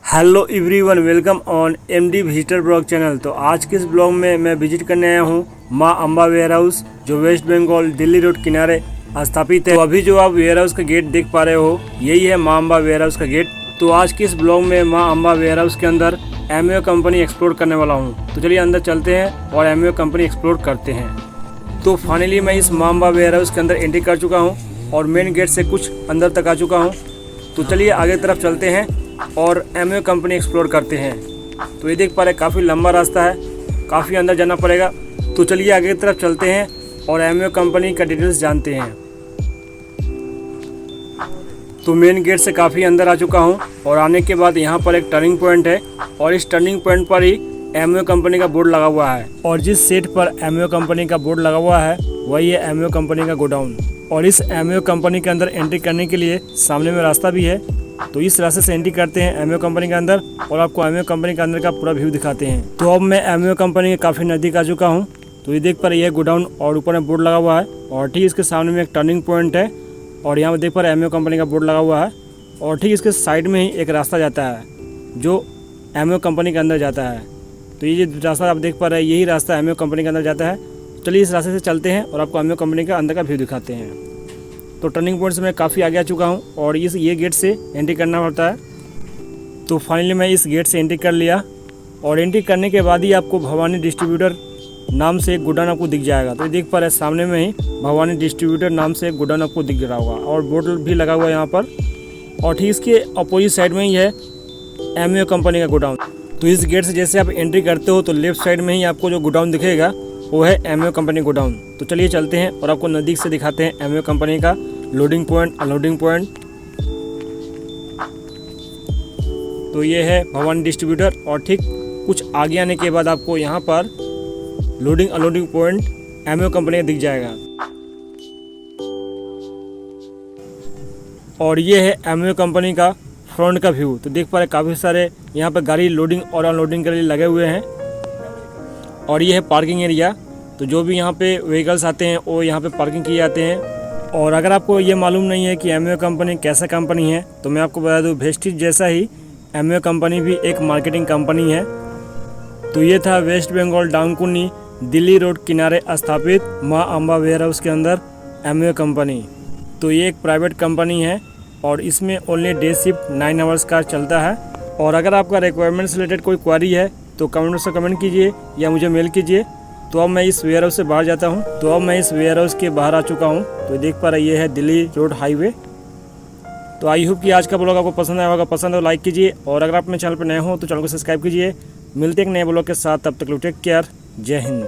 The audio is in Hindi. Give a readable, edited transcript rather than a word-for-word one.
Hello everyone, welcome on MD visitor blog channel. तो आज के इस ब्लॉग में मैं विजिट करने आया हूँ माँ अम्बा वेयर हाउस, जो वेस्ट बंगाल दिल्ली रोड किनारे स्थापित है। तो अभी जो आप वेयर हाउस का गेट देख पा रहे हो, यही है माँ अम्बा वेयर हाउस का गेट। तो आज के इस ब्लॉग में माँ अम्बा वेयर हाउस के अंदर एमवे कंपनी एक्सप्लोर करने वाला हूँ। तो चलिए अंदर चलते हैं और एमवे कंपनी एक्सप्लोर करते हैं। तो फाइनली मैं इस माँ अम्बा वेयर हाउस के अंदर एंट्री कर चुका हूँ और मेन गेट से कुछ अंदर तक आ चुका हूँ। तो चलिए आगे तरफ चलते हैं और एमवे कंपनी एक्सप्लोर करते हैं। तो ये देख पा रहे काफ़ी लंबा रास्ता है, काफ़ी अंदर जाना पड़ेगा। तो चलिए आगे की तरफ चलते हैं और एमवे कंपनी का डिटेल्स जानते हैं। तो मेन गेट से काफ़ी अंदर आ चुका हूँ और आने के बाद यहाँ पर एक टर्निंग पॉइंट है और इस टर्निंग पॉइंट पर ही एमवे कंपनी का बोर्ड लगा हुआ है। और जिस सेट पर एमवे कंपनी का बोर्ड लगा हुआ है वही है एमवे कंपनी का गोडाउन। और इस एमवे कंपनी के अंदर एंट्री करने के लिए सामने में रास्ता भी है। तो इस रास्ते से एंट्री करते हैं एमवे कंपनी के अंदर और आपको एमवे कंपनी के अंदर का पूरा व्यू दिखाते हैं। तो अब मैं एमवे कंपनी के काफ़ी नज़दीक आ चुका हूँ। तो ये देख पर यह गोडाउन और ऊपर में बोर्ड लगा हुआ है और ठीक इसके सामने में एक टर्निंग पॉइंट है और यहाँ पर देख पर एमवे कंपनी का बोर्ड लगा हुआ है और ठीक इसके साइड में ही एक रास्ता जाता है जो एमवे कंपनी के अंदर जाता है। तो ये जो रास्ता आप देख पा रहे हैं, यही रास्ता एमवे कंपनी के अंदर जाता है। चलिए इस रास्ते से चलते हैं और आपको एमवे कंपनी का अंदर का व्यू दिखाते हैं। तो टर्निंग पॉइंट से मैं काफ़ी आगे आ चुका हूँ और ये गेट से एंट्री करना पड़ता है। तो फाइनली मैं इस गेट से एंट्री कर लिया और एंट्री करने के बाद ही आपको भवानी डिस्ट्रीब्यूटर नाम से एक गोडाउन आपको दिख जाएगा। तो ये देख पा रहे हैं सामने में ही भवानी डिस्ट्रीब्यूटर नाम से एक गोडाउन आपको दिख रहा होगा और बोर्ड भी लगा हुआ है यहाँ पर। और ठीक इसके अपोजिट साइड में ही है एमवे कंपनी का गोडाउन। तो इस गेट से जैसे आप एंट्री करते हो तो लेफ्ट साइड में ही आपको जो गोडाउन दिखेगा वो है एमवे कंपनी गोडाउन। तो चलिए चलते हैं और आपको नज़दीक से दिखाते हैं एमवे कंपनी का लोडिंग पॉइंट, अनलोडिंग पॉइंट। तो ये है भवानी डिस्ट्रीब्यूटर और ठीक कुछ आगे आने के बाद आपको यहाँ पर loading unloading point Amway company का दिख जाएगा। और ये है एमवे कंपनी का फ्रंट का व्यू। तो देख पा रहे काफ़ी सारे यहाँ पर गाड़ी लोडिंग और अनलोडिंग के लिए लगे हुए हैं। और ये है पार्किंग एरिया। तो जो भी यहाँ पे व्हीकल्स आते हैं वो यहाँ पे पार्किंग किए जाते हैं। और अगर आपको ये मालूम नहीं है कि एमवे कंपनी कैसा कंपनी है तो मैं आपको बता दूँ, वेस्टिज जैसा ही एमवे कंपनी भी एक मार्केटिंग कंपनी है। तो ये था वेस्ट बंगाल डाउनकुनी दिल्ली रोड किनारे स्थापित माँ अम्बा वेयर हाउस के अंदर एमवे कंपनी। तो ये एक प्राइवेट कंपनी है और इसमें ओनली डे शिफ्ट 9 आवर्स का चलता है। और अगर आपका रिक्वायरमेंट से रिलेटेड कोई क्वेरी है तो कमेंट से कमेंट कीजिए या मुझे मेल कीजिए। तो अब मैं इस वेयर हाउस से बाहर जाता हूँ। तो अब मैं इस वेयर हाउस के बाहर आ चुका हूँ। तो देख पा रहे ये है दिल्ली रोड हाईवे। तो आई होप कि आज का ब्लॉग आपको पसंद आया होगा। पसंद है तो लाइक कीजिए और अगर आप मेरे चैनल पर नए हो तो चैनल को सब्सक्राइब कीजिए। मिलते हैं एक नए ब्लॉग के साथ, तब तक टेक केयर। जय हिंद।